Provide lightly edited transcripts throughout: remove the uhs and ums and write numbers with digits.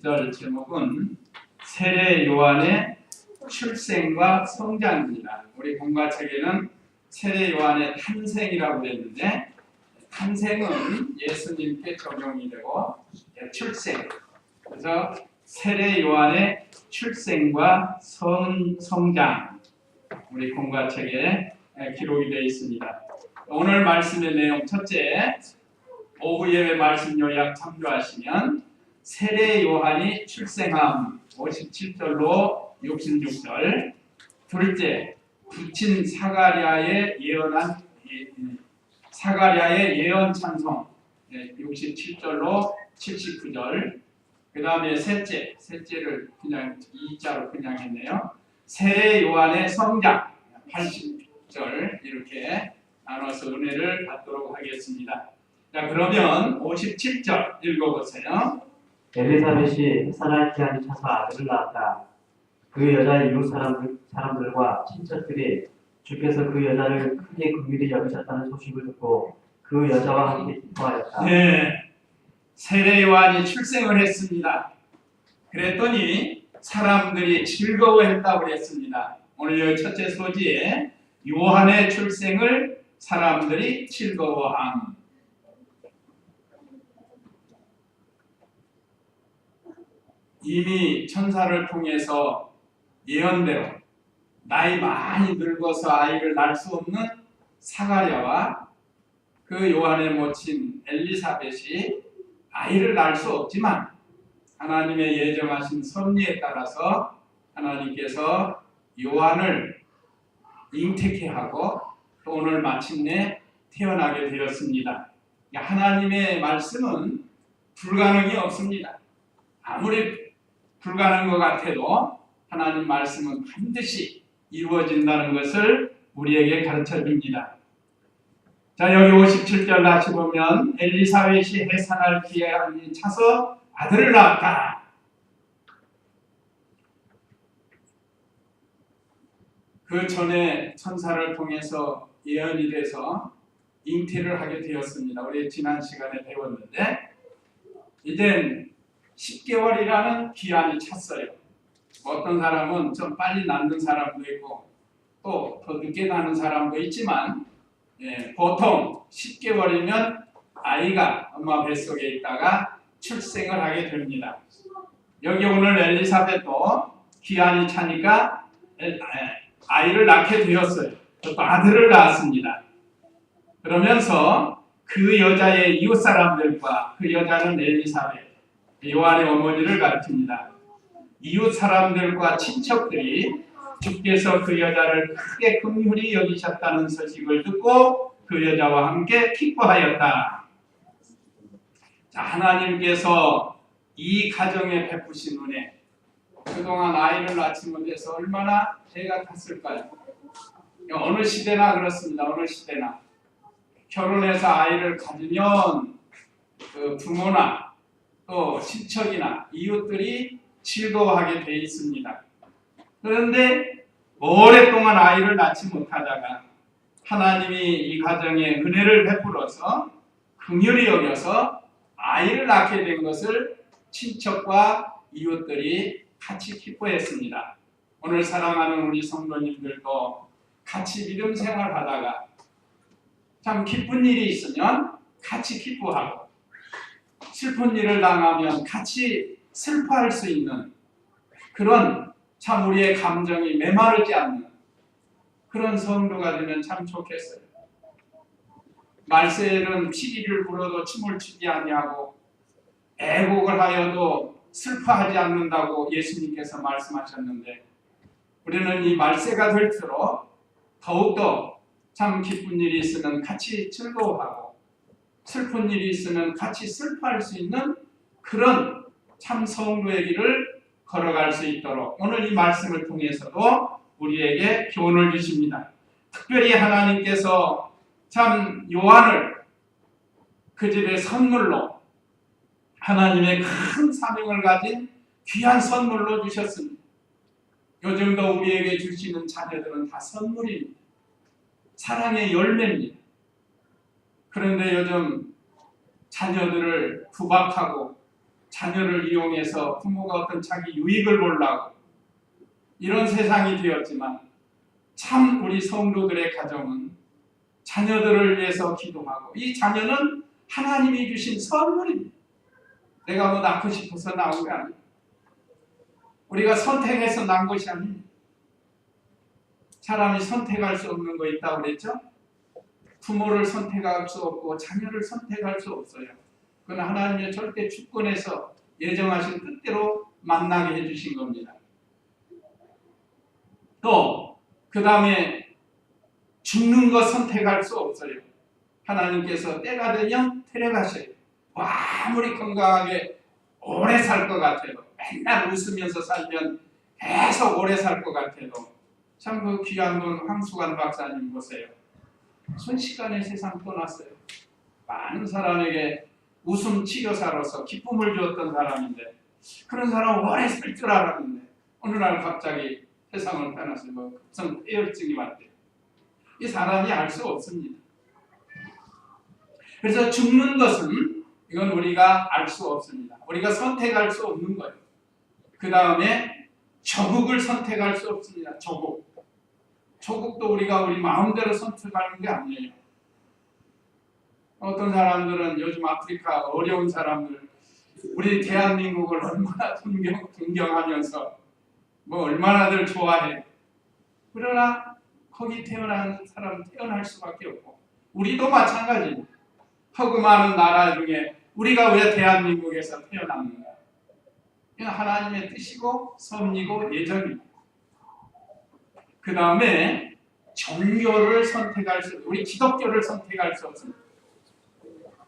50절 제목은 세례 요한의 출생과 성장입니다. 우리 공과책에는 세례 요한의 탄생이라고 했는데, 탄생은 예수님께 적용이 되고 출생, 그래서 세례 요한의 출생과 성장, 우리 공과책에 기록이 되어 있습니다. 오늘 말씀의 내용, 첫째, 오후 예배 말씀 요약 참조하시면 세례 요한이 출생함 57절로 66절, 둘째, 부친 사가랴의 예언 찬송 67절로 79절, 그 다음에 셋째를 그냥 2자로 그냥 했네요. 세례 요한의 성장 80절, 이렇게 나눠서 은혜를 받도록 하겠습니다. 자, 그러면 57절 읽어보세요. 엘리사벳이 해산할 기한이 차서 아들을 낳았다. 그 여자의 이웃 사람들과 친척들이 주께서 그 여자를 크게 긍휼히 여기셨다는 소식을 듣고 그 여자와 함께 기뻐하였다. 네, 세례 요한이 출생을 했습니다. 그랬더니 사람들이 즐거워했다고 했습니다. 오늘 여기 첫째 소지에 요한의 출생을 사람들이 즐거워함. 이미 천사를 통해서 예언대로 나이 많이 늙어서 아이를 낳을 수 없는 사가랴와 그 요한의 모친 엘리사벳이 아이를 낳을 수 없지만 하나님의 예정하신 섭리에 따라서 하나님께서 요한을 잉태케 하고 또 오늘 마침내 태어나게 되었습니다. 하나님의 말씀은 불가능이 없습니다. 아무리 불가능한 것 같아도 하나님 말씀은 반드시 이루어진다는 것을 우리에게 가르쳐 줍니다. 자, 여기 57절 다시 보면 엘리사벳이 해산할 기한이 차서 아들을 낳았다. 그 전에 천사를 통해서 예언이 돼서 잉태를 하게 되었습니다. 우리 지난 시간에 배웠는데 이젠 10개월이라는 기한이 찼어요. 어떤 사람은 좀 빨리 낳는 사람도 있고 또 더 늦게 낳는 사람도 있지만 보통 10개월이면 아이가 엄마 뱃속에 있다가 출생을 하게 됩니다. 여기 오늘 엘리사벳도 기한이 차니까 아이를 낳게 되었어요. 또 아들을 낳았습니다. 그러면서 그 여자의 이웃 사람들과, 그 여자는 엘리사벳, 요한의 어머니를 가르칩니다. 이웃 사람들과 친척들이 주께서 그 여자를 크게 긍휼히 여기셨다는 소식을 듣고 그 여자와 함께 기뻐하였다. 자, 하나님께서 이 가정에 베푸신 은혜, 그동안 아이를 낳지 못해서 얼마나 애가 탔을까요? 어느 시대나 그렇습니다. 어느 시대나 결혼해서 아이를 가지면 그 부모나 또 친척이나 이웃들이 즐거워하게 돼 있습니다. 그런데 오랫동안 아이를 낳지 못하다가 하나님이 이 가정에 은혜를 베풀어서 긍휼히 여겨서 아이를 낳게 된 것을 친척과 이웃들이 같이 기뻐했습니다. 오늘 사랑하는 우리 성도님들도 같이 믿음 생활하다가 참 기쁜 일이 있으면 같이 기뻐하고 슬픈 일을 당하면 같이 슬퍼할 수 있는 그런 참 우리의 감정이 메마르지 않는 그런 성도가 되면 참 좋겠어요. 말세는 피리를 불어도 침을 치지 아니하고 애곡을 하여도 슬퍼하지 않는다고 예수님께서 말씀하셨는데 우리는 이 말세가 될수록 더욱더 참 기쁜 일이 있으면 같이 즐거워하고 슬픈 일이 있으면 같이 슬퍼할 수 있는 그런 참 성도의 길을 걸어갈 수 있도록 오늘 이 말씀을 통해서도 우리에게 교훈을 주십니다. 특별히 하나님께서 참 요한을 그 집의 선물로 하나님의 큰 사명을 가진 귀한 선물로 주셨습니다. 요즘도 우리에게 주시는 자녀들은 다 선물입니다. 사랑의 열매입니다. 그런데 요즘 자녀들을 구박하고 자녀를 이용해서 부모가 어떤 자기 유익을 보려고 이런 세상이 되었지만 참 우리 성도들의 가정은 자녀들을 위해서 기도하고 이 자녀는 하나님이 주신 선물입니다. 내가 뭐 낳고 싶어서 낳은 게 아니에요. 우리가 선택해서 낳은 것이 아닙니다. 사람이 선택할 수 없는 거 있다고 그랬죠? 부모를 선택할 수 없고 자녀를 선택할 수 없어요. 그건 하나님의 절대 주권에서 예정하신 뜻대로 만나게 해주신 겁니다. 또 그 다음에 죽는 거 선택할 수 없어요. 하나님께서 때가 되면 데려가셔요. 아무리 건강하게 오래 살 것 같아도 맨날 웃으면서 살면 계속 오래 살 것 같아도 참 그 귀한 분 황수관 박사님 보세요. 순식간에 세상 떠났어요. 많은 사람에게 웃음 치료사로서 기쁨을 주었던 사람인데 그런 사람 오래 살 줄 알았는데 어느 날 갑자기 세상을 떠났어요. 급성 폐혈증이 왔대요. 이 사람이 알 수 없습니다. 그래서 죽는 것은 이건 우리가 알 수 없습니다. 우리가 선택할 수 없는 거예요. 그 다음에 조국을 선택할 수 없습니다. 조국도 우리가 우리 마음대로 선택하는 게 아니에요. 어떤 사람들은 요즘 아프리카 어려운 사람들 우리 대한민국을 얼마나 존경하면서 뭐 얼마나들 좋아해. 그러나 거기 태어난 사람은 태어날 수밖에 없고 우리도 마찬가지입니다. 허구 많은 나라 중에 우리가 왜 대한민국에서 태어났는가? 이건 하나님의 뜻이고 섭리고 예정입니다. 그 다음에 종교를 선택할 수, 우리 기독교를 선택할 수 없습니다.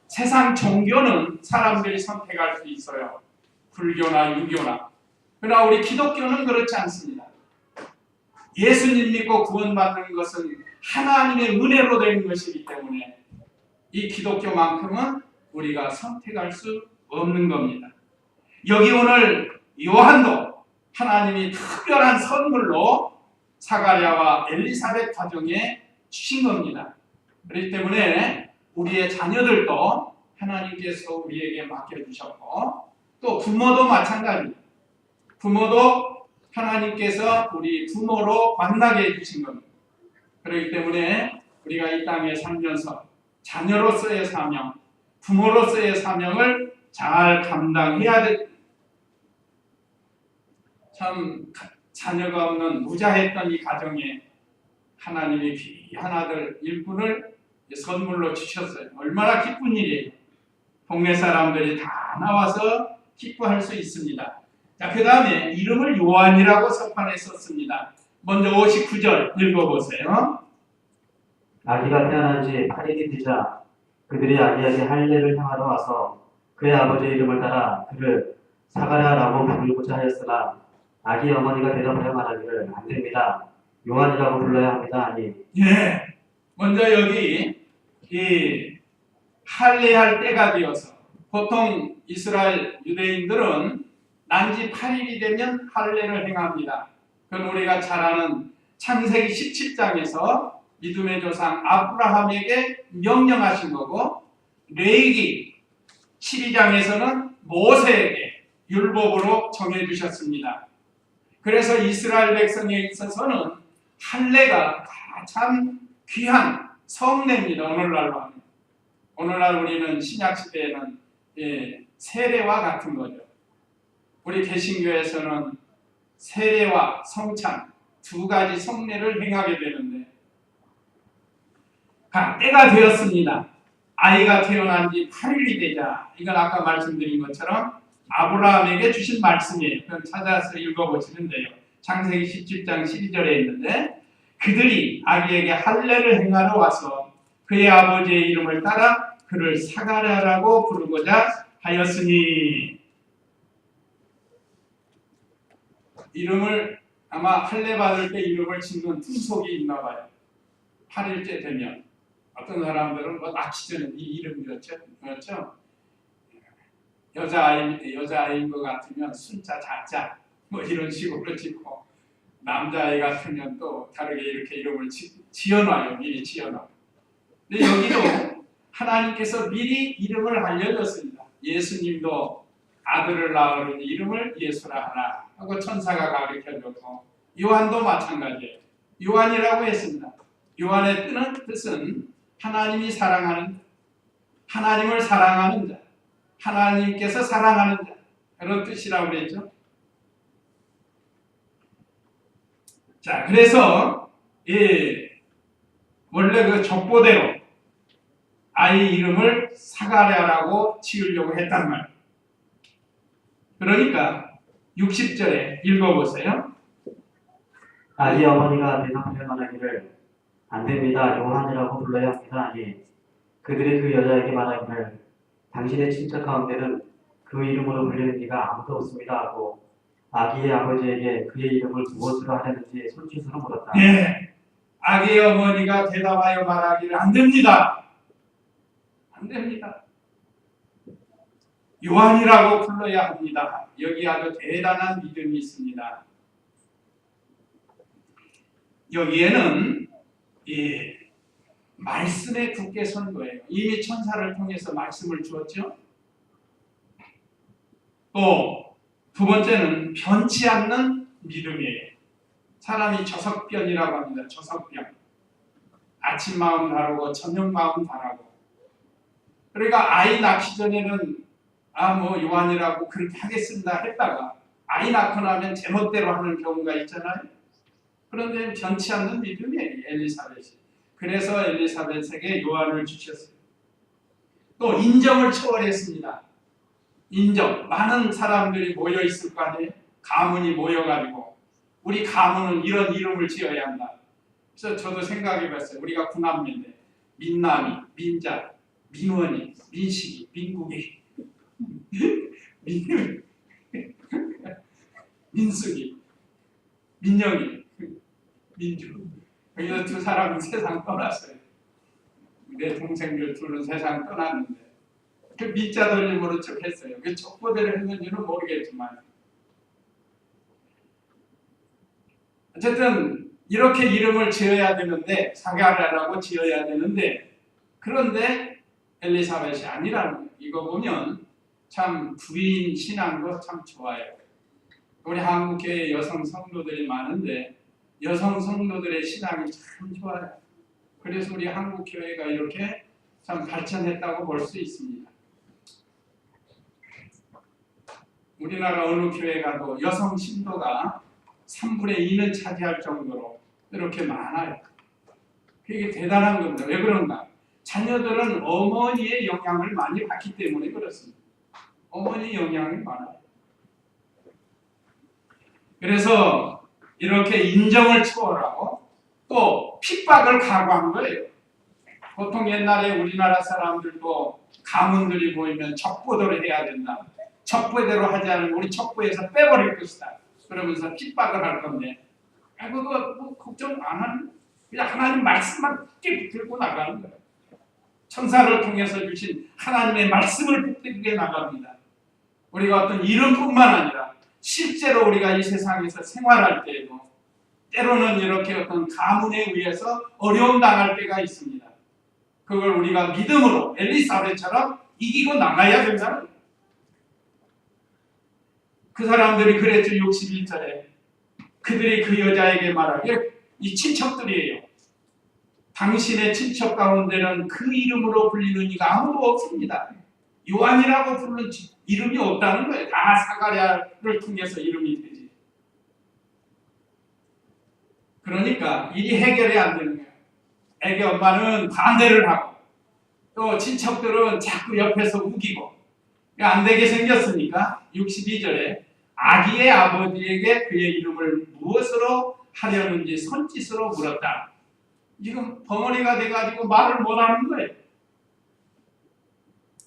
세상 종교는 사람들이 선택할 수 있어요. 불교나 유교나. 그러나 우리 기독교는 그렇지 않습니다. 예수님 믿고 구원받는 것은 하나님의 은혜로 된 것이기 때문에 이 기독교만큼은 우리가 선택할 수 없는 겁니다. 여기 오늘 요한도 하나님이 특별한 선물로 사가랴와 엘리사벳 가정에 주신 겁니다. 그렇기 때문에 우리의 자녀들도 하나님께서 우리에게 맡겨주셨고 또 부모도 마찬가지입니다. 부모도 하나님께서 우리 부모로 만나게 해주신 겁니다. 그렇기 때문에 우리가 이 땅에 살면서 자녀로서의 사명, 부모로서의 사명을 잘 감당해야 됩니다. 참 자녀가 없는 무자했던 이 가정에 하나님이 귀한 아들 일꾼을 선물로 주셨어요. 얼마나 기쁜 일이에요. 동네 사람들이 다 나와서 기뻐할 수 있습니다. 자, 그 다음에 이름을 요한이라고 서판에 썼습니다. 먼저 59절 읽어보세요. 아기가 태어난 지 8일이 되자 그들이 아기에게 할례를 행하러 와서 그의 아버지의 이름을 따라 그를 사가랴라고 부르고자 하였으나 아기 어머니가 대답하여 말하기를 안 됩니다. 요한이라고 불러야 합니다. 아니. 예. 먼저 여기 이 할례할 때가 되어서 보통 이스라엘 유대인들은 난지 8일이 되면 할례를 행합니다. 그건 우리가 잘 아는 창세기 17장에서 믿음의 조상 아브라함에게 명령하신 거고 레위기 12장에서는 모세에게 율법으로 정해주셨습니다. 그래서 이스라엘 백성에 있어서는 할례가 참 귀한 성례입니다. 오늘날로 하면. 오늘날 우리는 신약시대에는 세례와 같은 거죠. 우리 개신교에서는 세례와 성찬 두 가지 성례를 행하게 되는데 때가 되었습니다. 아이가 태어난 지 8일이 되자 이건 아까 말씀드린 것처럼 아브라함에게 주신 말씀이에요. 그럼 찾아서 읽어보시면 돼요. 창세기 17장 12절에 있는데 그들이 아기에게 할례를 행하러 와서 그의 아버지의 이름을 따라 그를 사가랴라고 부르고자 하였으니 이름을 아마 할례 받을 때 이름을 짓는 풍속이 있나 봐요. 8일째 되면 어떤 사람들은 뭐 낳기 전에 네 이름이었죠? 그렇죠? 여자아이인 것 같으면 순자 자자 뭐 이런 식으로 짓고 남자아이 같으면 또 다르게 이렇게 이름을 지어놔요. 미리 지어놔요. 근데 여기도 하나님께서 미리 이름을 알려줬습니다. 예수님도 아들을 낳으니 이름을 예수라 하라 하고 천사가 가르쳐줬고, 요한도 마찬가지예요. 요한이라고 했습니다. 요한의 뜻은 하나님이 사랑하는 자, 하나님을 사랑하는 자, 하나님께서 사랑하는 자, 그런 뜻이라고 그랬죠. 자, 그래서 원래 그 족보대로 아이 이름을 사가랴라고 지으려고 했단 말이에요. 그러니까 60절에 읽어보세요. 아기 어머니가 대답하여 말하기를 안 됩니다. 요한이라고 불러야 합니다. 아니 그들이 그 여자에게 말하기를 당신의 친척 가운데는 그 이름으로 불리는 이가 아무도 없습니다 하고 아기의 아버지에게 그의 이름을 무엇으로 하려는지 손짓으로 물었다. 예, 아기 어머니가 대답하여 말하기를 안 됩니다. 안 됩니다. 요한이라고 불러야 합니다. 여기 아주 대단한 믿음이 있습니다. 여기에는 말씀에 굳게 선 거예요. 이미 천사를 통해서 말씀을 주었죠. 또 두 번째는 변치 않는 믿음이에요. 사람이 저석변이라고 합니다. 저석변. 아침 마음 다르고 저녁 마음 다르고. 그러니까 아이 낳기 전에는 요한이라고 그렇게 하겠습니다 했다가 아이 낳고 나면 제멋대로 하는 경우가 있잖아요. 그런데 변치 않는 믿음이에요, 엘리사벳이. 그래서 엘리사벳에게 요한을 주셨어요. 또 인정을 초월했습니다. 인정. 많은 사람들이 모여 있을 거 아니에요. 가문이 모여가지고 우리 가문은 이런 이름을 지어야 한다. 그래서 저도 생각해봤어요. 우리가 구남매인데 민남이, 민자, 민원이, 민식이, 민국이, 민숙이, 민영이, 민주. 여기서 두 사람은 세상 떠났어요. 내 동생들 둘은 세상 떠났는데 그 민자 돌림으로 쭉 했어요. 그 족보대로 했는지는 모르겠지만 어쨌든 이렇게 이름을 지어야 되는데 사가랴라고 지어야 되는데 그런데 엘리사벳이 아니라는 거예요. 이거 보면 참 부인 신앙도 참 좋아요. 우리 한국교회 여성 성도들이 많은데 여성 성도들의 신앙이 참 좋아요. 그래서 우리 한국교회가 이렇게 참 발전했다고 볼 수 있습니다. 우리나라 어느 교회 가도 여성 신도가 3분의 2는 차지할 정도로 이렇게 많아요. 그게 대단한 겁니다. 왜 그런가? 자녀들은 어머니의 영향을 많이 받기 때문에 그렇습니다. 어머니 영향이 많아요. 그래서 이렇게 인정을 초월하고 또 핍박을 각오한 거예요. 보통 옛날에 우리나라 사람들도 가문들이 모이면 척보대로 해야 된다. 척보대로 하지 않으면 우리 척보에서 빼버릴 것이다. 그러면서 핍박을 할 건데 그거 뭐 걱정 안 하는 그냥 하나님 말씀만 굳게 붙들고 나가는 거예요. 천사를 통해서 주신 하나님의 말씀을 붙들게 나갑니다. 우리가 어떤 이름뿐만 아니라 실제로 우리가 이 세상에서 생활할 때에도 때로는 이렇게 어떤 가문에 의해서 어려움 당할 때가 있습니다. 그걸 우리가 믿음으로 엘리사벳처럼 이기고 나가야 된다는 거예요. 그 사람들이 그랬죠. 61절에 그들이 그 여자에게 말하기를 이 친척들이에요. 당신의 친척 가운데는 그 이름으로 불리는 이가 아무도 없습니다. 요한이라고 부르는 이름이 없다는 거예요. 다 사가랴를 통해서 이름이 되지. 그러니까 일이 해결이 안 되는 거예요. 애기 엄마는 반대를 하고 또 친척들은 자꾸 옆에서 우기고 안 되게 생겼으니까 62절에 아기의 아버지에게 그의 이름을 무엇으로 하려는지 손짓으로 물었다. 지금 벙어리가 돼가지고 말을 못하는 거예요.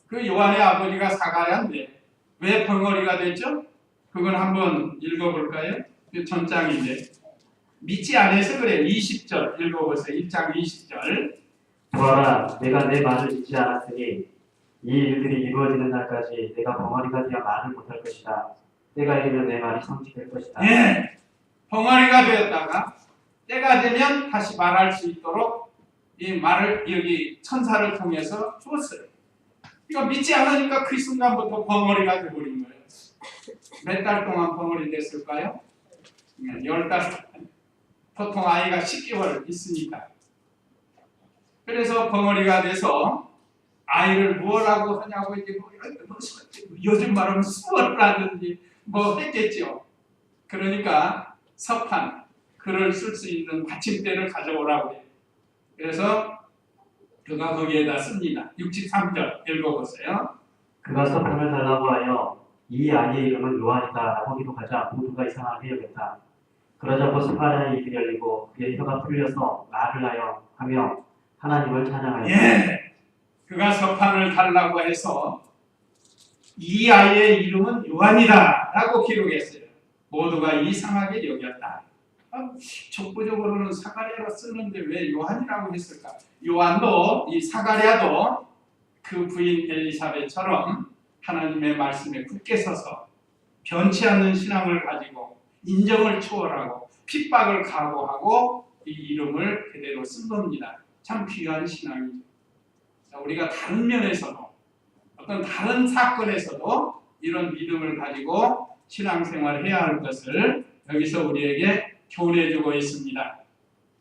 그 요한의 아버지가 사가랴인데 왜 벙어리가 됐죠? 그건 한번 읽어볼까요? 그 전장인데 믿지 않아서 그래요. 20절 읽어보세요. 1장 20절. 보아라, 내가 내 말을 잊지 않았으니 이 일들이 이루어지는 날까지 내가 벙어리가 되어 말을 못할 것이다. 때가 이르면 내 말이 성취될 것이다. 예, 벙어리가 되었다가 때가 되면 다시 말할 수 있도록 이 말을 여기 천사를 통해서 주었어요. 이거 믿지 않으니까 그 순간부터 벙어리가 되어버린 거예요. 몇 달 동안 벙어리 됐을까요? 10달. 보통 아이가 10개월 있으니까. 그래서 벙어리가 돼서 아이를 뭐라고 하냐고 이제 요즘 말하면 수어를 하든지 뭐 했겠죠. 그러니까 서판, 글을 쓸 수 있는 받침대를 가져오라고 해요. 그래서 그가 거기에다 씁니다. 63절 읽어보세요. 그가 서판을 달라고 하여 이 아이의 이름은 요한이다 라고 기록하자 모두가 이상하게 여겼다. 그러자 곧 스파랴의 입이 열리고 그의 혀가 풀려서 말을 하며 하나님을 찬양하였다. 예, 그가 서판을 달라고 해서 이 아이의 이름은 요한이다 라고 기록했어요. 모두가 이상하게 여겼다. 족보적으로는 사가랴로 쓰는데 왜 요한이라고 했을까? 요한도, 이 사가랴도 그 부인 엘리사벳처럼 하나님의 말씀에 굳게 서서 변치 않는 신앙을 가지고 인정을 초월하고 핍박을 각오하고 이 이름을 그대로 쓴 겁니다. 참 귀한 신앙이죠. 우리가 다른 면에서도 어떤 다른 사건에서도 이런 믿음을 가지고 신앙생활을 해야 할 것을 여기서 우리에게 교훈해주고 있습니다.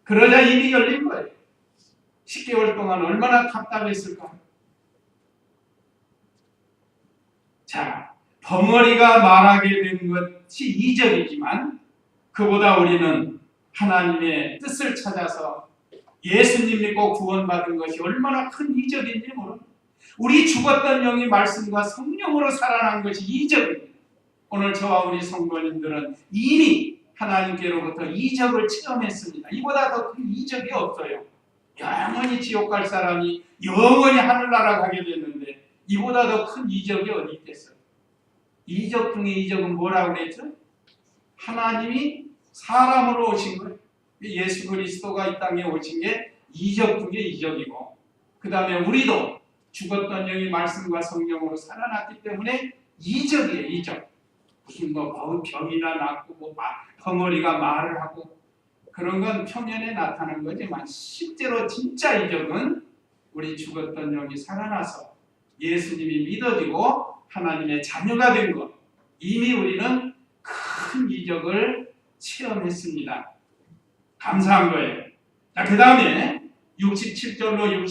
그러자 입이 열린 거예요. 10개월 동안 얼마나 답답했을까? 자, 벙어리가 말하게 된 것이 이적이지만 그보다 우리는 하나님의 뜻을 찾아서 예수님 믿고 구원받은 것이 얼마나 큰 이적인지 모릅니다. 우리 죽었던 영이 말씀과 성령으로 살아난 것이 이적입니다. 오늘 저와 우리 성도님들은 이미 하나님께로부터 이적을 체험했습니다. 이보다 더 큰 이적이 없어요. 영원히 지옥 갈 사람이 영원히 하늘나라 가게 됐는데 이보다 더 큰 이적이 어디 있겠어요? 이적 중에 이적은 뭐라고 그랬죠? 하나님이 사람으로 오신 거예요. 예수 그리스도가 이 땅에 오신 게 이적 중에 이적이고 그 다음에 우리도 죽었던 영이 말씀과 성령으로 살아났기 때문에 이적이에요. 이적. 무슨 병이나 낫고 벙어리가 말을 하고 그런 건 표면에 나타난 거지만 실제로 진짜 이적은 우리 죽었던 영이 살아나서 예수님이 믿어지고 하나님의 자녀가 된 것. 이미 우리는 큰 이적을 체험했습니다. 감사한 거예요. 자, 그 다음에 67절로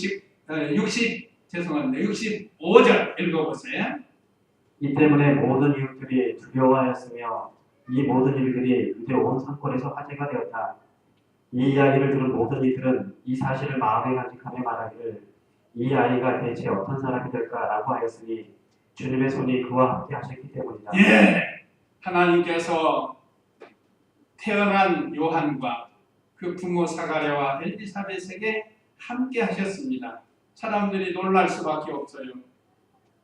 65절 읽어보세요. 이 때문에 모든 이웃들이 두려워하였으며 이 모든 일들이 유대 온 산골에서 화제가 되었다. 이 이야기를 들은 모든 이들은 이 사실을 마음에 간직하며 말하기를 이 아이가 대체 어떤 사람이 될까라고 하였으니 주님의 손이 그와 함께 하셨기 때문이다. 예, 하나님께서 태어난 요한과 그 부모 사가랴와 엘리사벳에게 함께 하셨습니다. 사람들이 놀랄 수밖에 없어요.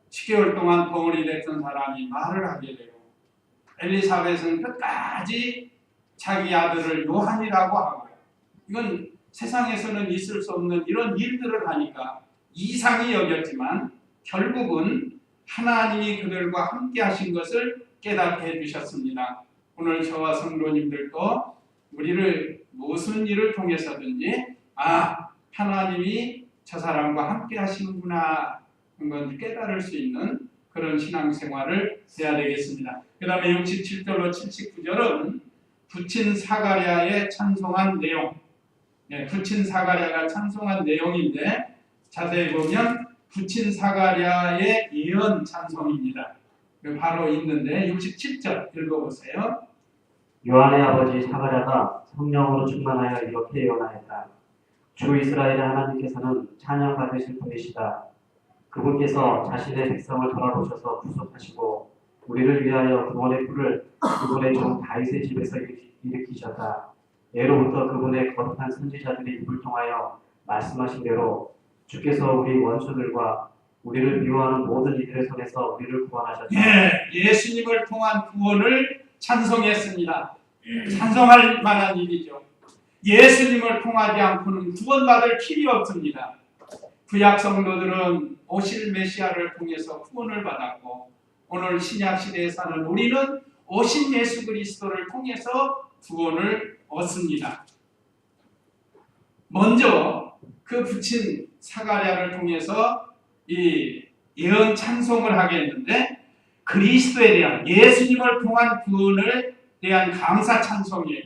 10개월 동안 벙어리 됐던 사람이 말을 하게 되고 엘리사벳은 끝까지 자기 아들을 요한이라고 하고 이건 세상에서는 있을 수 없는 이런 일들을 하니까 이상히 여겼지만 결국은 하나님이 그들과 함께 하신 것을 깨닫게 해주셨습니다. 오늘 저와 성도님들도 우리를 무슨 일을 통해서든지 하나님이 저 사람과 함께 하시는구나 하는 걸 깨달을 수 있는 그런 신앙생활을 해야 되겠습니다. 그 다음에 67절로 79절은 부친 사가랴의 찬송한 내용. 부친 사가랴가 찬송한 내용인데 자세히 보면 부친 사가랴의 예언 찬송입니다. 바로 있는데 67절 읽어보세요. 요한의 아버지 사가랴가 성령으로 충만하여 이렇게 예언하였다. 주 이스라엘의 하나님께서는 찬양받으실 분이시다. 그분께서 자신의 백성을 돌아보셔서 구속하시고 우리를 위하여 구원의 뿔을 그분의 종 다윗의 집에서 일으키셨다. 예로부터 그분의 거룩한 선지자들이 입을 통하여 말씀하신 대로 주께서 우리 원수들과 우리를 미워하는 모든 이들의 손에서 우리를 구원하셨다. 예수님을 통한 구원을 찬송했습니다. 찬송할 만한 일이죠. 예수님을 통하지 않고는 구원받을 길이 없습니다. 구약 성도들은 오실 메시아를 통해서 구원을 받았고 오늘 신약 시대에 사는 우리는 오신 예수 그리스도를 통해서 구원을 얻습니다. 먼저 그 부친 사가랴를 통해서 이 예언 찬송을 하게 했는데 그리스도에 대한 예수님을 통한 구원에 대한 감사 찬송이에요.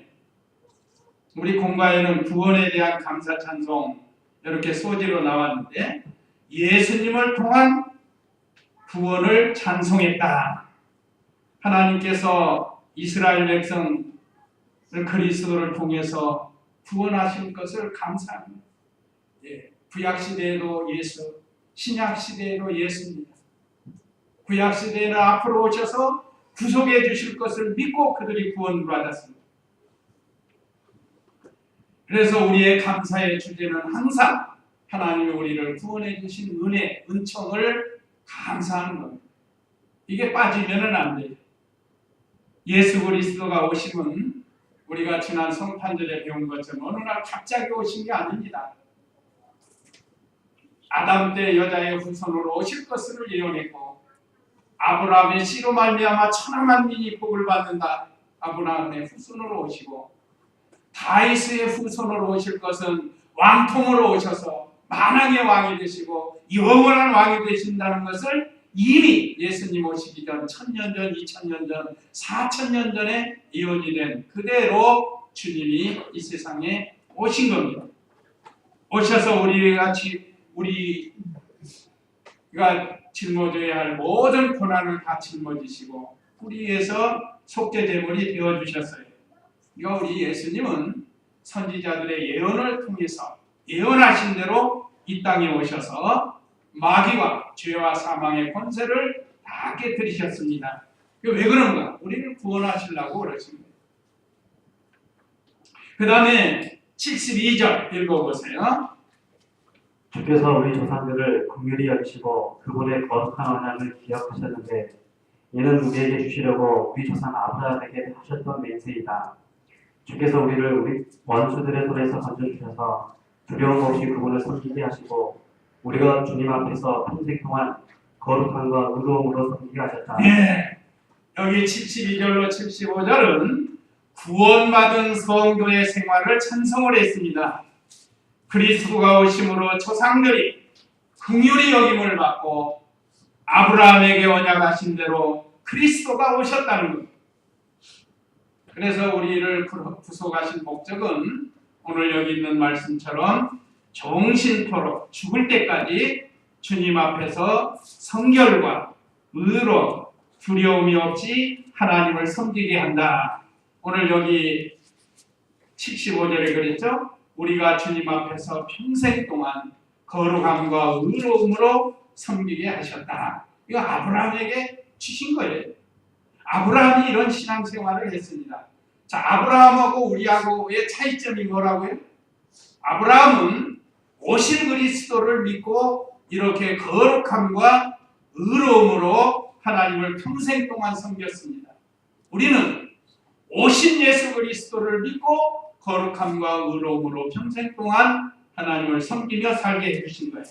우리 공과에는 구원에 대한 감사 찬송 이렇게 소지로 나왔는데 예수님을 통한 구원을 찬송했다. 하나님께서 이스라엘 백성을 그리스도를 통해서 구원하신 것을 감사합니다. 예, 구약 시대에도 예수, 신약 시대에도 예수입니다. 구약 시대에는 앞으로 오셔서 구속해 주실 것을 믿고 그들이 구원을 받았습니다. 그래서 우리의 감사의 주제는 항상 하나님이 우리를 구원해 주신 은혜, 은총을 감사하는 겁니다. 이게 빠지면은 안 돼요. 예수 그리스도가 오심은 우리가 지난 성탄절에 배운 것처럼 어느 날 갑자기 오신 게 아닙니다. 아담 때 여자의 후손으로 오실 것을 예언했고 아브라함의 씨로 말미암아 천하 만민이 복을 받는다. 아브라함의 후손으로 오시고 다윗의 후손으로 오실 것은 왕통으로 오셔서 만왕의 왕이 되시고 영원한 왕이 되신다는 것을 이미 예수님 오시기 전 1000년 전, 2000년 전, 4000년 전에 예언이 된 그대로 주님이 이 세상에 오신 겁니다. 오셔서 우리가 짊어져야 할 모든 고난을 다 짊어지시고 우리에서 속죄제물이 되어주셨어요. 이거 우리 예수님은 선지자들의 예언을 통해서 예언하신 대로 이 땅에 오셔서 마귀와 죄와 사망의 권세를 다 깨뜨리셨습니다. 왜 그런가? 우리를 구원하시려고 그러십니다. 그 다음에 72절 읽어보세요. 주께서 우리 조상들을 긍휼히 여기시고 그분의 거룩한 언약을 기억하셨는데 이는 우리에게 주시려고 우리 조상 아브라함에게 하셨던 맹세이다. 주께서 우리 원수들의 손에서 건져주셔서 두려움 없이 그분을 섬기게 하시고 우리가 주님 앞에서 평생 동안 거룩함과 의로움으로 섬기게 하셨다. 네. 여기 72절로 75절은 구원받은 성도의 생활을 찬송을 했습니다. 그리스도가 오심으로 조상들이 긍휼히 여김을 받고 아브라함에게 언약하신 대로 그리스도가 오셨다는 것. 그래서 우리를 구속하신 목적은 오늘 여기 있는 말씀처럼 정신토록 죽을 때까지 주님 앞에서 성결과 의로 두려움이 없이 하나님을 섬기게 한다. 오늘 여기 75절에 그랬죠? 우리가 주님 앞에서 평생 동안 거룩함과 의로움으로 섬기게 하셨다. 이거 아브라함에게 주신 거예요. 아브라함이 이런 신앙생활을 했습니다. 자, 아브라함하고 우리하고의 차이점이 뭐라고요? 아브라함은 오실 그리스도를 믿고 이렇게 거룩함과 의로움으로 하나님을 평생 동안 섬겼습니다. 우리는 오신 예수 그리스도를 믿고 거룩함과 의로움으로 평생 동안 하나님을 섬기며 살게 해주신 거예요.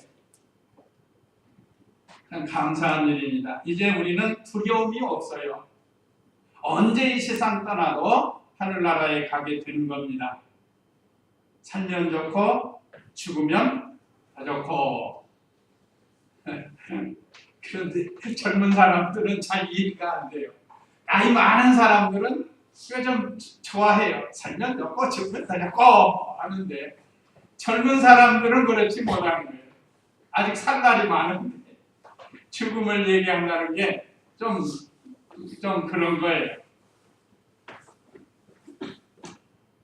참 감사한 일입니다. 이제 우리는 두려움이 없어요. 언제 이 세상 떠나도 하늘나라에 가게 되는 겁니다. 살면 좋고 죽으면 다 좋고. 그런데 젊은 사람들은 잘 이해가 안 돼요. 나이 많은 사람들은 그거 좀 좋아해요. 살면 좋고 죽으면 다 좋고 하는데 젊은 사람들은 그렇지 못하는 거예요. 아직 살 날이 많은데 죽음을 얘기한다는 게 좀 그런 거예요.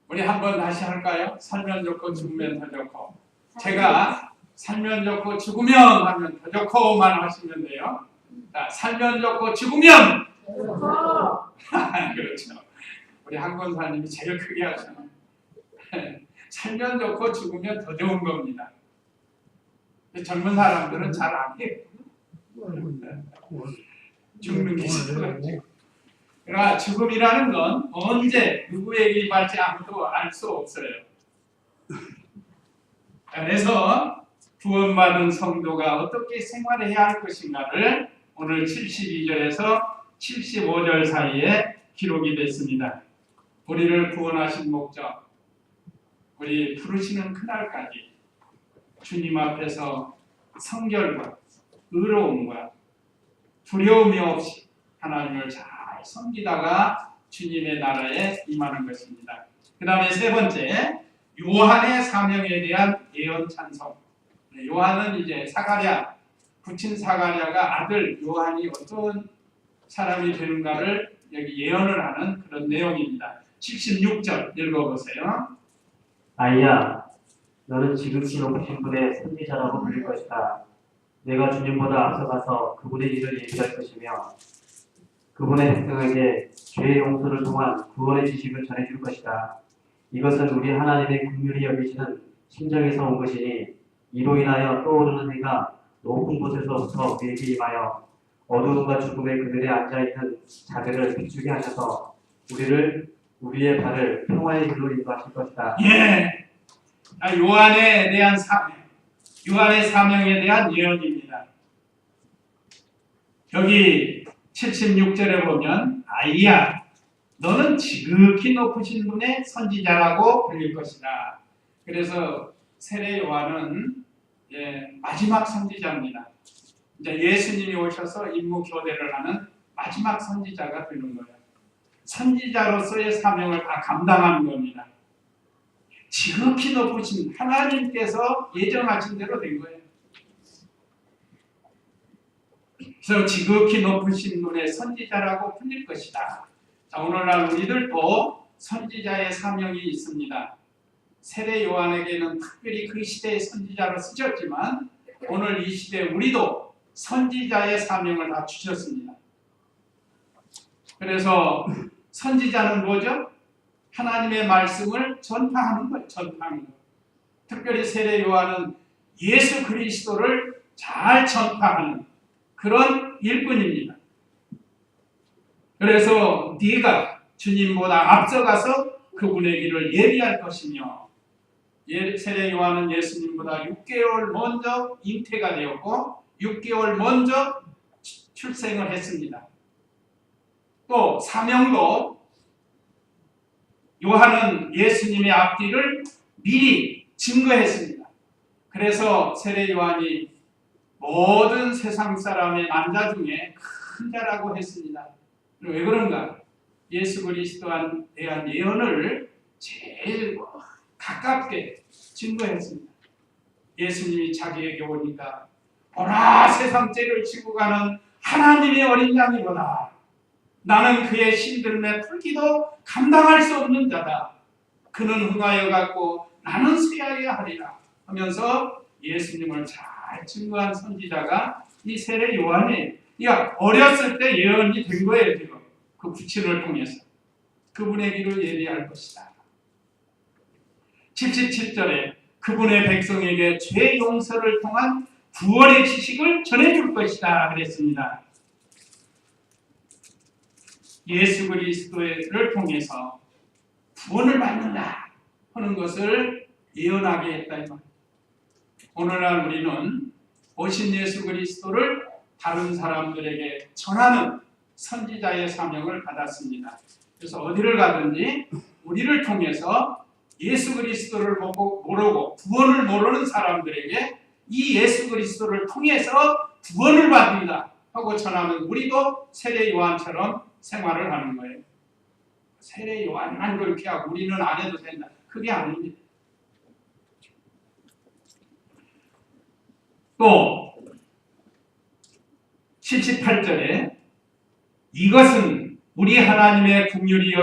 우리 한번 다시 할까요? 살면 좋고 죽으면 더 좋고. 제가 살면 좋고 죽으면 하면 더 좋고만 하시면 돼요. 자, 살면 좋고 죽으면 그렇죠. 우리 한 권사님이 제일 크게 하시는 살면 좋고 죽으면 더 좋은 겁니다. 젊은 사람들은 잘 안 해요. 죽는 게 싫어가지고. 그러나 죽음이라는 건 언제 누구에게 임할지 아무도 알 수 없어요. 그래서 구원받은 성도가 어떻게 생활해야 할 것인가를 오늘 72절에서 75절 사이에 기록이 됐습니다. 우리를 구원하신 목적, 우리 부르시는 그날까지 주님 앞에서 성결과 의로움과 두려움이 없이 하나님을 잘 섬기다가 주님의 나라에 임하는 것입니다. 그 다음에 세 번째, 요한의 사명에 대한 예언 찬송. 요한은 이제 사가랴, 부친 사가랴가 아들 요한이 어떤 사람이 되는가를 여기 예언을 하는 그런 내용입니다. 76절 읽어보세요. 아이야, 너는 지극히 높으신 분의 선지자라고 불릴 것이다. 내가 주님보다 앞서가서 그분의 일을 얘기할 것이며 그분의 백성에게 죄의 용서를 통한 구원의 지식을 전해줄 것이다. 이것은 우리 하나님의 긍휼히 여기시는 심정에서 온 것이니 이로 인하여 떠오르는 해가 높은 곳에서부터 우리에게 임하여 어두움과 죽음의 그늘에 앉아있는 자들을 비추게 하셔서 우리의 발을 평화의 길로 인도하실 것이다. 예, 요한에 대한 사명, 요한의 사명에 대한 예언입니다. 여기 76절에 보면 아이야, 너는 지극히 높으신 분의 선지자라고 불릴 것이다. 그래서 세례 요한은 마지막 선지자입니다. 이제 예수님이 오셔서 임무 교대를 하는 마지막 선지자가 되는 거예요. 선지자로서의 사명을 다 감당하는 겁니다. 지극히 높으신 하나님께서 예정하신 대로 된 거예요. 그래서 지극히 높으신 분의 선지자라고 불릴 것이다. 자, 오늘날 우리들도 선지자의 사명이 있습니다. 세례 요한에게는 특별히 그 시대의 선지자로 쓰셨지만 오늘 이 시대 우리도 선지자의 사명을 다 주셨습니다. 그래서 선지자는 뭐죠? 하나님의 말씀을 전파하는 거예요. 전파하는 거. 특별히 세례 요한은 예수 그리스도를 잘 전파하는 그런 일꾼입니다. 그래서 네가 주님보다 앞서가서 그분의 길을 예비할 것이며 세례 요한은 예수님보다 6개월 먼저 잉태가 되었고 6개월 먼저 출생을 했습니다. 또 사명도 요한은 예수님의 앞뒤를 미리 증거했습니다. 그래서 세례 요한이 모든 세상 사람의 남자 중에 큰 자라고 했습니다. 왜 그런가? 예수 그리스도에 대한 예언을 제일 가깝게 증거했습니다. 예수님이 자기에게 오니까 보라 세상 죄를 지고 가는 하나님의 어린 양이로다. 나는 그의 신들매 풀기도 감당할 수 없는 자다. 그는 흥하여 갔고 나는 쇠하여 하리라 하면서 예수님을 잘 증거한 선지자가 이 세례 요한이 어렸을 때 예언이 된 거예요. 지금 그 부친을 통해서 그분의 길을 예비할 것이다. 77절에 그분의 백성에게 죄 용서를 통한 구원의 지식을 전해줄 것이다 그랬습니다. 예수 그리스도를 통해서 구원을 받는다 하는 것을 예언하게 했다. 오늘날 우리는 오신 예수 그리스도를 다른 사람들에게 전하는 선지자의 사명을 받았습니다. 그래서 어디를 가든지 우리를 통해서 예수 그리스도를 모르고 구원을 모르는 사람들에게 이 예수 그리스도를 통해서 구원을 받는다 하고 전하는 우리도 세례 요한처럼 생활을 하는 거예요. 세례 요한만 그렇게 하고 우리는 안 해도 된다. 그게 아닙니다. 또 78절에 이것은 우리 하나님의 긍휼히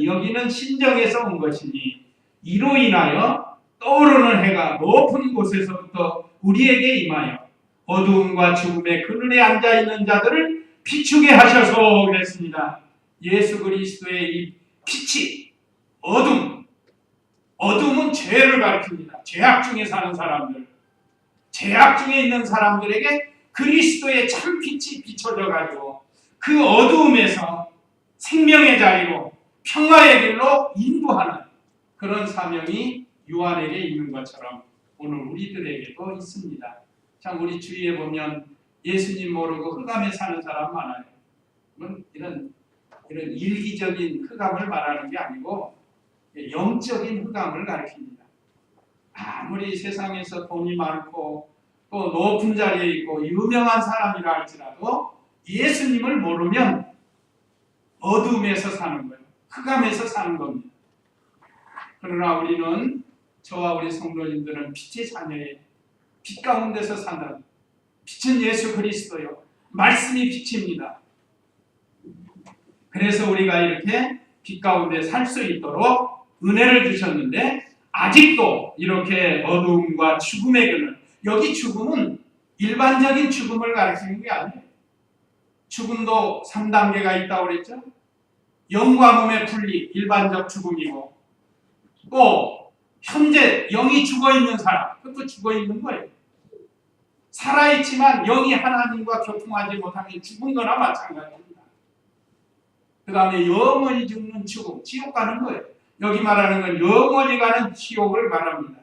여기는 신정에서 온 것이니 이로 인하여 떠오르는 해가 높은 곳에서부터 우리에게 임하여 어두움과 죽음의 그늘에 앉아있는 자들을 비추게 하셔서 그랬습니다. 예수 그리스도의 이 빛이 어둠은 죄를 가리킵니다. 죄악 중에 사는 사람들, 죄악 중에 있는 사람들에게 그리스도의 참 빛이 비춰져 가지고 그 어두움에서 생명의 자리로 평화의 길로 인도하는 그런 사명이 요한에게 있는 것처럼 오늘 우리들에게도 있습니다. 참 우리 주위에 보면 예수님 모르고 흑암에 사는 사람 많아요. 이런 일기적인 흑암을 말하는 게 아니고 영적인 흑암을 가리킵니다. 아무리 세상에서 돈이 많고 또 높은 자리에 있고 유명한 사람이라 할지라도 예수님을 모르면 어둠에서 사는 거예요. 흑암에서 사는 겁니다. 그러나 우리는, 저와 우리 성도님들은 빛의 자녀예요. 빛 가운데서 산다. 빛은 예수 그리스도요. 말씀이 빛입니다. 그래서 우리가 이렇게 빛 가운데 살 수 있도록 은혜를 주셨는데, 아직도 이렇게 어두움과 죽음의 그늘, 여기 죽음은 일반적인 죽음을 가리키는 게 아니에요. 죽음도 3단계가 있다고 그랬죠. 영과 몸의 분리, 일반적 죽음이고, 또 현재 영이 죽어있는 사람, 그것도 죽어있는 거예요. 살아있지만 영이 하나님과 교통하지 못하면 죽은 거나 마찬가지입니다. 그 다음에 영원히 죽는 죽음, 지옥 가는 거예요. 여기 말하는 건 영원히 가는 지옥을 말합니다.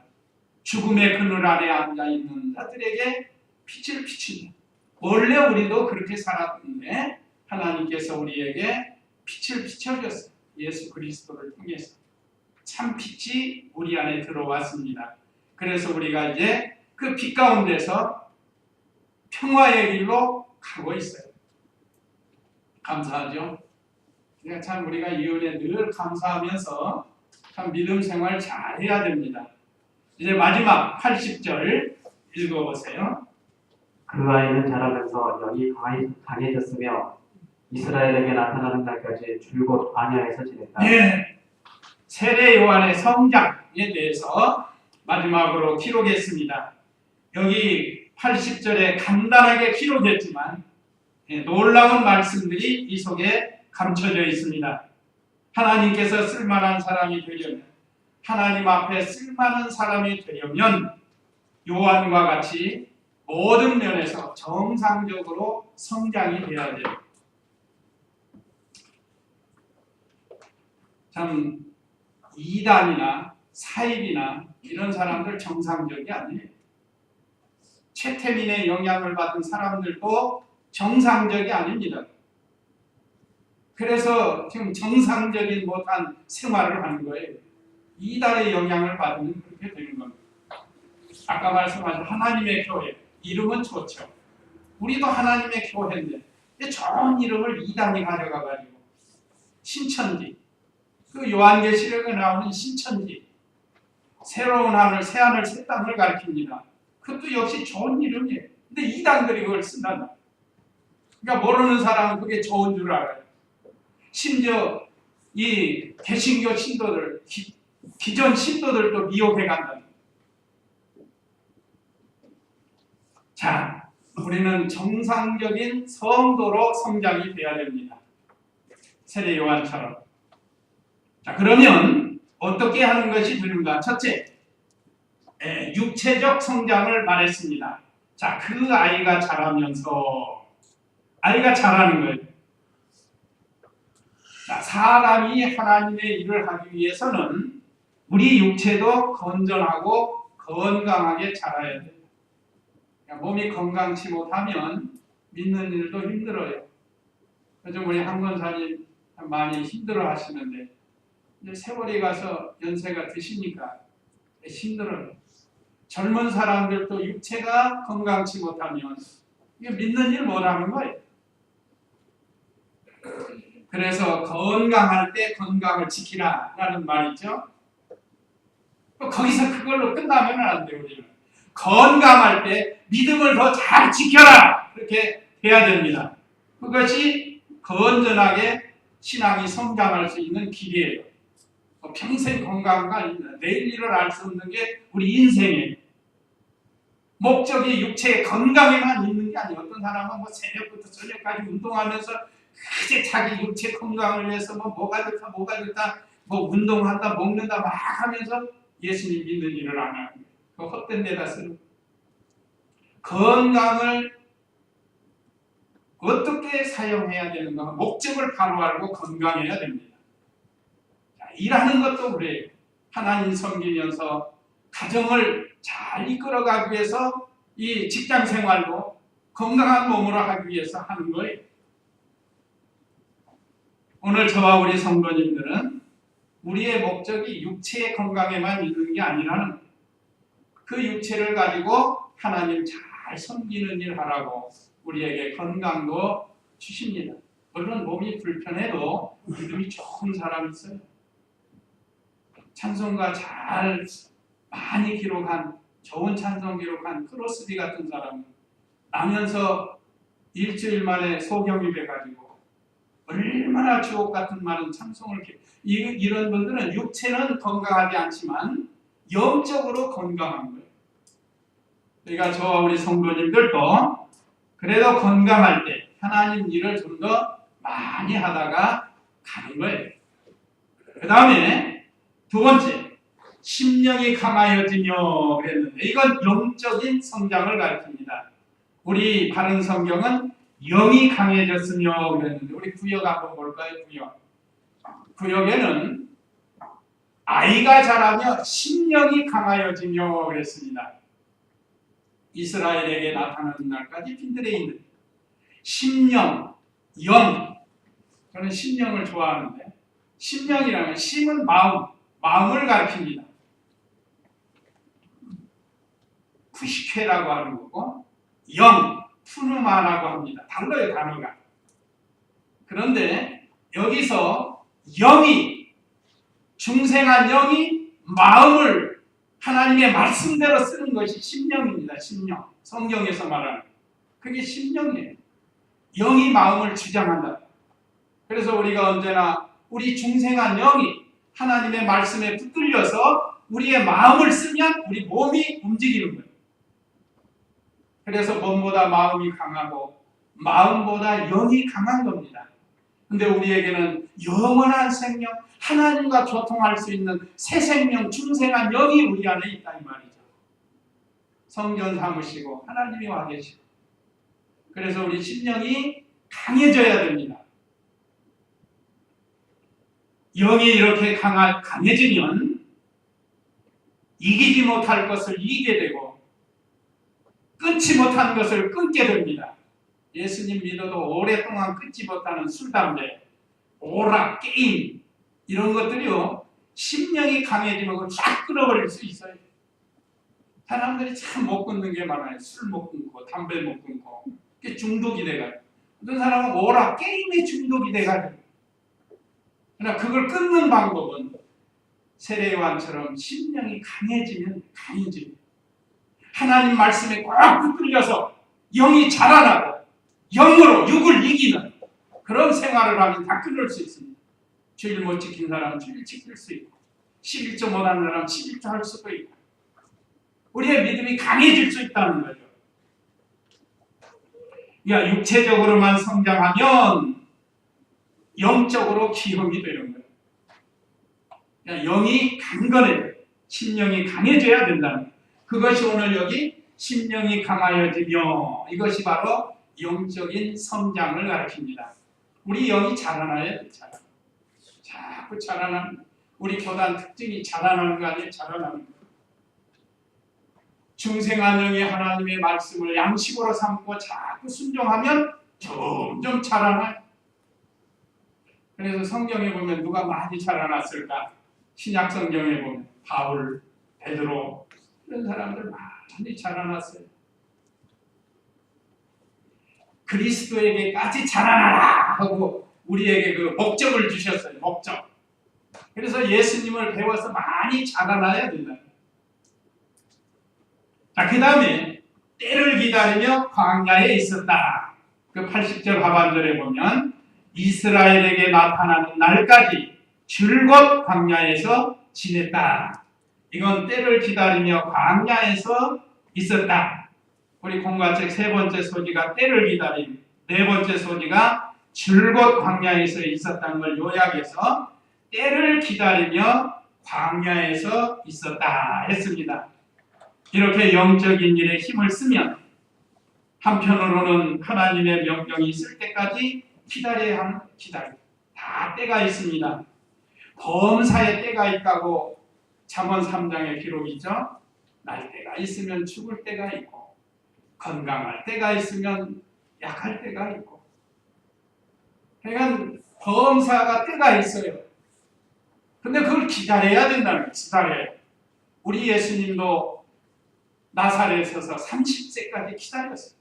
죽음의 그늘 안에 앉아있는 자들에게 빛을 비춥니다. 원래 우리도 그렇게 살았는데 하나님께서 우리에게 빛을 비춰줬어요. 예수 그리스도를 통해서 참 빛이 우리 안에 들어왔습니다. 그래서 우리가 이제 그 빛 가운데서 평화의 길로 가고 있어요. 감사하죠? 그러니까 참 우리가 이 은혜 늘 감사하면서 참 믿음 생활 잘 해야 됩니다. 이제 마지막 80절 읽어보세요. 그 아이는 자라면서 영이 강해졌으며 이스라엘에게 나타나는 날까지 줄곧 광야에서 지냈다. 예, 세례 요한의 성장에 대해서 마지막으로 기록했습니다. 여기 80절에 간단하게 기록했지만 놀라운 말씀들이 이 속에 감춰져 있습니다. 하나님께서 쓸만한 사람이 되려면, 하나님 앞에 쓸만한 사람이 되려면 요한과 같이 모든 면에서 정상적으로 성장이 되어야 돼요. 참 이단이나 사입이나 이런 사람들 정상적이 아니에요. 최태민의 영향을 받은 사람들도 정상적이 아닙니다. 그래서 지금 정상적인 못한 생활을 하는 거예요. 이단의 영향을 받으면 그렇게 되는 겁니다. 아까 말씀하신 하나님의 교회, 이름은 좋죠. 우리도 하나님의 교회인데 좋은 이름을 이단이 가져가가지고 신천지, 그 요한계시록에 나오는 신천지, 새로운 하늘, 새 하늘, 새 땅을 가리킵니다. 그것도 역시 좋은 이름이에요. 근데 이단들이 그걸 쓴단다. 그러니까 모르는 사람은 그게 좋은 줄 알아요. 심지어 이 개신교 신도들, 기존 신도들도 미혹해 간다. 자, 우리는 정상적인 성도로 성장이 되어야 됩니다. 세례 요한처럼. 자, 그러면 어떻게 하는 것이 되는가? 첫째, 육체적 성장을 말했습니다. 자, 그 아이가 자라면서, 아이가 자라는 거예요. 자, 사람이 하나님의 일을 하기 위해서는 우리 육체도 건전하고 건강하게 자라야 돼요. 몸이 건강치 못하면 믿는 일도 힘들어요. 요즘 우리 한 권사님 많이 힘들어 하시는데, 이제 세월이 가서 연세가 드시니까 힘들어요. 젊은 사람들도 육체가 건강치 못하면 이게 믿는 일 못하는 거예요. 그래서 건강할 때 건강을 지키라 라는 말이죠. 거기서 그걸로 끝나면 안 돼요. 우리는 건강할 때 믿음을 더 잘 지켜라, 그렇게 해야 됩니다. 그것이 건전하게 신앙이 성장할 수 있는 길이에요. 평생 건강가 아닙니다. 내일 일을 알 수 없는 게 우리 인생이에요. 목적이 육체의 건강에만 있는 게 아니에요. 어떤 사람은 새벽부터 저녁까지 운동하면서 그제 자기 육체 건강을 위해서 뭐가 좋다 뭐 운동한다 먹는다 막 하면서 예수님 믿는 일을 안 하는 거예요. 그 헛된 데다 쓰는 거예요. 건강을 어떻게 사용해야 되는가, 목적을 바로 알고 건강해야 됩니다. 자, 일하는 것도 그래요. 하나님 섬기면서 가정을 잘 이끌어가기 위해서 이 직장 생활도 건강한 몸으로 하기 위해서 하는 거예요. 오늘 저와 우리 성도님들은 우리의 목적이 육체의 건강에만 있는 게 아니라는, 그 육체를 가지고 하나님 잘 섬기는 일 하라고 우리에게 건강도 주십니다. 물론 몸이 불편해도 믿음이 좋은 사람이 있어요. 찬송가 잘 많이 기록한 좋은 찬송 기록한 크로스비 같은 사람은 나면서 일주일 만에 소경이 돼가지고 얼마나 주옥 같은 많은 찬송을 이런 분들은 육체는 건강하지 않지만 영적으로 건강한 거예요. 그러니까 저와 우리 성도님들도 그래도 건강할 때 하나님 일을 좀 더 많이 하다가 가는 거예요. 그 다음에 두 번째, 심령이 강하여지며 그랬는데 이건 영적인 성장을 가르칩니다. 우리 바른 성경은 영이 강해졌으며 그랬는데 우리 구역 한번 볼까요? 구역에는 아이가 자라며 심령이 강하여지며 그랬습니다. 이스라엘에게 나타나는 날까지 핀들에 있는 심령, 영. 저는 심령을 좋아하는데 심령이라면 심은 마음을 가르칩니다. 푸시케라고 하는 거고 영, 푸누마라고 합니다. 달라요, 단어가. 그런데 여기서 영이, 중생한 영이 마음을 하나님의 말씀대로 쓰는 것이 심령입니다. 심령. 성경에서 말하는 그게 심령이에요. 영이 마음을 주장한다. 그래서 우리가 언제나 우리 중생한 영이 하나님의 말씀에 붙들려서 우리의 마음을 쓰면 우리 몸이 움직이는 거예요. 그래서 몸보다 마음이 강하고 마음보다 영이 강한 겁니다. 근데 우리에게는 영원한 생명, 하나님과 교통할 수 있는 새 생명, 중생한 영이 우리 안에 있다 이 말이죠. 성전 삼으시고 하나님이 와 계시고 그래서 우리 심령이 강해져야 됩니다. 영이 이렇게 강해지면 이기지 못할 것을 이기게 되고 끊지 못한 것을 끊게 됩니다. 예수님 믿어도 오랫동안 끊지 못하는 술, 담배, 오락, 게임 이런 것들이요 심령이 강해지면 쫙 끊어버릴 수 있어요. 사람들이 참 못 끊는 게 많아요. 술 못 끊고 담배 못 끊고 그게 중독이 돼가지고 어떤 사람은 오락, 게임에 중독이 돼가지고 그러나 그걸 끊는 방법은 세례요한처럼 심령이 강해지면 강해집니다. 하나님 말씀에 꼭 붙들려서 영이 자라나고 영으로 육을 이기는 그런 생활을 하면 다 끊을 수 있습니다. 주일 못 지킨 사람은 주일 지킬 수 있고 11조 못하는 사람은 11조 할 수도 있고 우리의 믿음이 강해질 수 있다는 거죠. 그러니까 육체적으로만 성장하면 영적으로 기형이 되는 거예요. 그러니까 영이 강건해져요. 심령이 강해져야 된다는 거예요. 그것이 오늘 여기 심령이 강하여지며 이것이 바로 영적인 성장을 가르칩니다. 우리 영이 자라나야 돼. 자꾸 자라나는 우리 교단 특징이 자라나는 거 아니에요? 자라나는 거. 중생한 영이 하나님의 말씀을 양식으로 삼고 자꾸 순종하면 점점 자라나요. 그래서 성경에 보면 누가 많이 자라났을까? 신약 성경에 보면 바울, 베드로 이런 사람들 많이 자라났어요. 그리스도에게까지 자라나라 하고 우리에게 그 목적을 주셨어요. 목적. 그래서 예수님을 배워서 많이 자라나야 된다. 자, 그 다음에 때를 기다리며 광야에 있었다. 그 80절 하반절에 보면 이스라엘에게 나타나는 날까지 즐겁 광야에서 지냈다. 이건 때를 기다리며 광야에서 있었다. 우리 공과책 세 번째 소지가 때를 기다림, 네 번째 소지가 즐겁 광야에서 있었다는 걸 요약해서 때를 기다리며 광야에서 있었다 했습니다. 이렇게 영적인 일에 힘을 쓰면 한편으로는 하나님의 명령이 있을 때까지 기다려야 하는 기다림. 다 때가 있습니다. 범사에 때가 있다고 잠언 3장에 기록이죠. 날 때가 있으면 죽을 때가 있고 건강할 때가 있으면 약할 때가 있고 그러니까 범사가 때가 있어요. 근데 그걸 기다려야 된다는 거예요. 기다려요. 우리 예수님도 나사렛에 서서 30세까지 기다렸어요.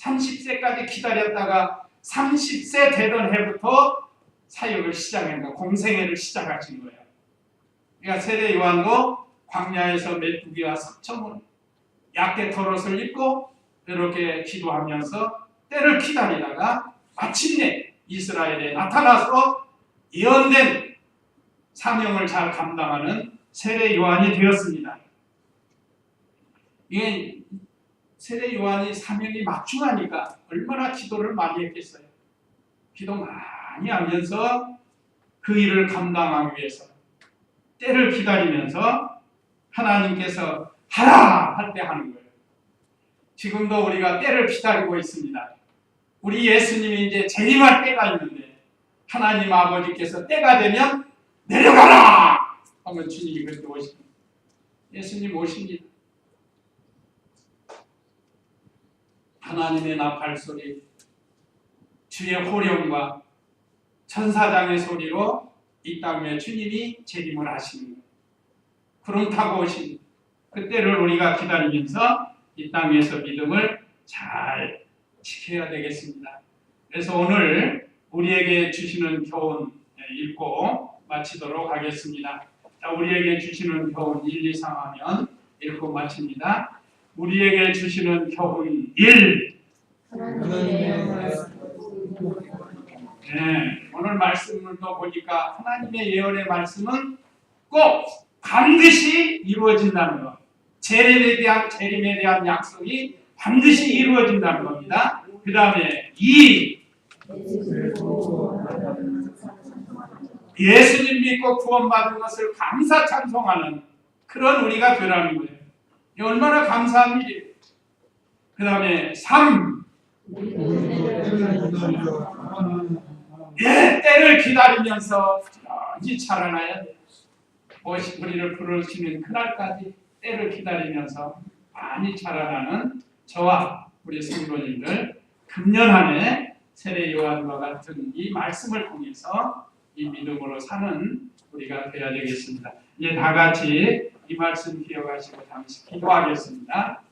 30세까지 기다렸다가 30세 되던 해부터 사역을 시작한 거예요. 공생애를 시작하신 거예요. 그러니까 세례 요한도 광야에서 메뚜기와 석청으로 약게 털옷을 입고 이렇게 기도하면서 때를 기다리다가 마침내 이스라엘에 나타나서 예언된 사명을 잘 감당하는 세례 요한이 되었습니다. 이게 세례 요한이 사명이 막중하니까 얼마나 기도를 많이 했겠어요. 기도 많이 하면서 그 일을 감당하기 위해서 때를 기다리면서 하나님께서 하라 할 때 하는 거예요. 지금도 우리가 때를 기다리고 있습니다. 우리 예수님이 이제 재림할 때가 있는데 하나님 아버지께서 때가 되면 내려가라 하면 주님이 그렇게 오십니다. 예수님 오십니다. 하나님의 나팔 소리, 주의 호령과 천사장의 소리로 이 땅에 주님이 재림을 하시는 거예요. 구름 타고 오신 그때를 우리가 기다리면서 이 땅에서 믿음을 잘 지켜야 되겠습니다. 그래서 오늘 우리에게 주시는 교훈 읽고 마치도록 하겠습니다. 자, 우리에게 주시는 교훈 1, 2, 3하면 읽고 마칩니다. 우리에게 주시는 교훈 1. 오늘 말씀을 또 보니까 하나님의 예언의 말씀은 꼭 반드시 이루어진다는 것. 재림에 대한 약속이 반드시 이루어진다는 겁니다. 그 다음에 2. 예수님 믿고 구원받은 것을 감사 찬송하는 그런 우리가 되라는 거예요. 이게 얼마나 감사한 일이에요. 그 다음에 3. 때를 기다리면서 부지런히 자라나야 돼요. 우리를 부르시는 그날까지 때를 기다리면서 많이 자라나는 저와 우리 성도님들 금년 한 해 세례 요한과 같은 이 말씀을 통해서 이 믿음으로 사는 우리가 되어야 되겠습니다. 이제 다 같이 이 말씀 기억하시고 잠시 기도하겠습니다.